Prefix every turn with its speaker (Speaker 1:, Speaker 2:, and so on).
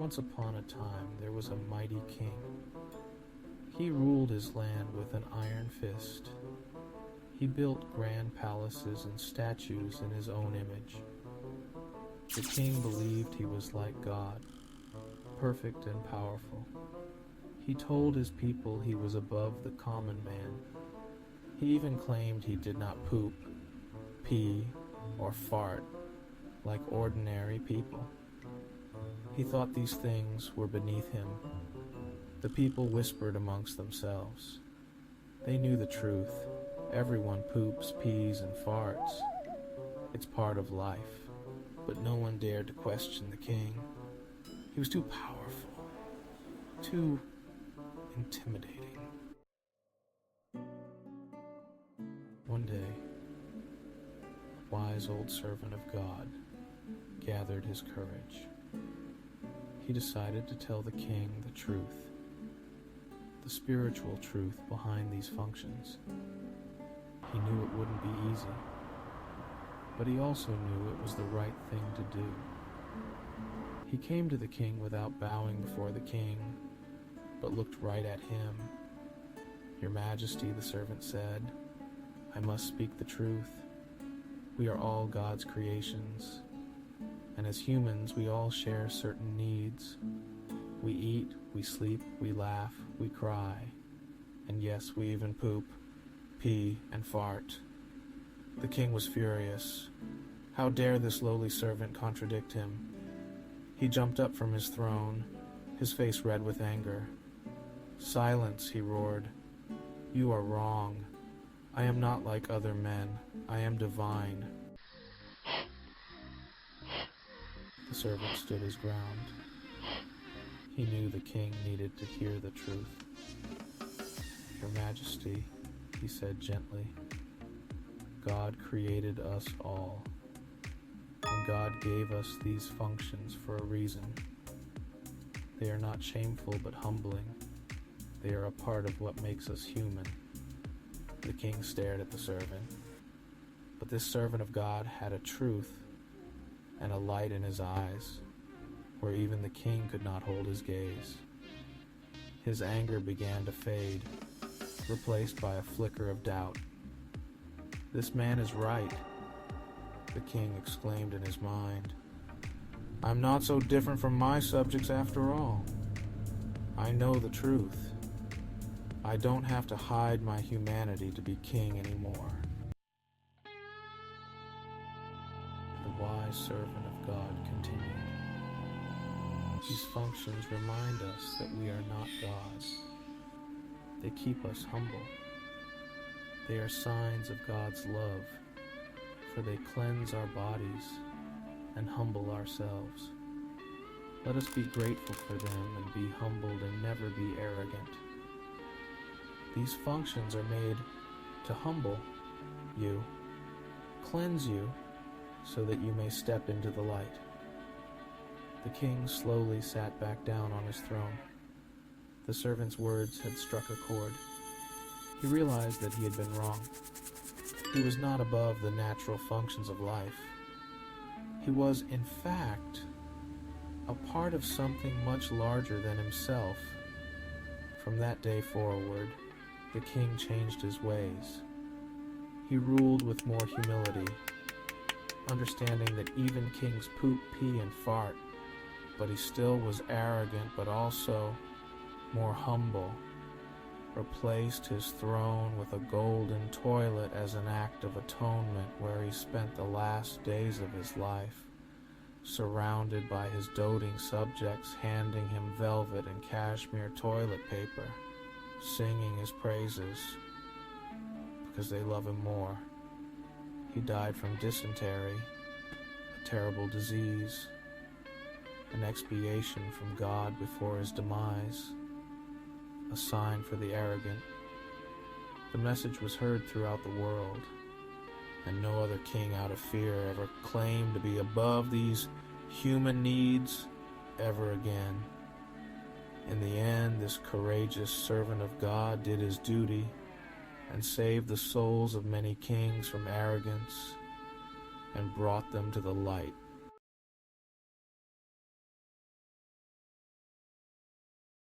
Speaker 1: Once upon a time there was a mighty king. He ruled his land with an iron fist. He built grand palaces and statues in his own image. The king believed he was like God, perfect and powerful. He told his people he was above the common man. He even claimed he did not poop, pee, or fart like ordinary people. He thought these things were beneath him. The people whispered amongst themselves. They knew the truth. Everyone poops, pees, and farts. It's part of life. But no one dared to question the king. He was too powerful, too intimidating. One day, a wise old servant of God gathered his courage. He decided to tell the king the truth, the spiritual truth behind these functions. He knew it wouldn't be easy, but he also knew it was the right thing to do. He came to the king without bowing before the king, but looked right at him. "Your Majesty," the servant said, "I must speak the truth. We are all God's creations, and as humans we all share certain needs. We eat, we sleep, we laugh, we cry, and yes, we even poop, pee, and fart." The king was furious. How dare this lowly servant contradict him? He jumped up from his throne, his face red with anger. "Silence," he roared. "You are wrong. I am not like other men. I am divine." The servant stood his ground. He knew the king needed to hear the truth. "Your Majesty," he said gently, "God created us all, and God gave us these functions for a reason. They are not shameful but humbling. They are a part of what makes us human." The king stared at the servant, but this servant of God had a truth and a light in his eyes where even the king could not hold his gaze. His anger began to fade, replaced by a flicker of doubt. "This man is right," the king exclaimed in his mind. "I'm not so different from my subjects after all. I know the truth. I don't have to hide my humanity to be king anymore." The wise servant of God continued. "These functions remind us that we are not gods. They keep us humble. They are signs of God's love, for they cleanse our bodies and humble ourselves. Let us be grateful for them and be humbled and never be arrogant. These functions are made to humble you, cleanse you, so that you may step into the light." The king slowly sat back down on his throne. The servant's words had struck a chord. He realized that he had been wrong. He was not above the natural functions of life. He was, in fact, a part of something much larger than himself. From that day forward, the king changed his ways. He ruled with more humility, understanding that even kings poop, pee, and fart, but he still was arrogant, but also more humble. Replaced his throne with a golden toilet as an act of atonement, where he spent the last days of his life, surrounded by his doting subjects, handing him velvet and cashmere toilet paper, singing his praises, because they love him more. He died from dysentery, a terrible disease, an expiation from God before his demise, a sign for the arrogant. The message was heard throughout the world, and no other king out of fear ever claimed to be above these human needs ever again. In the end, this courageous servant of God did his duty and saved the souls of many kings from arrogance and brought them to the light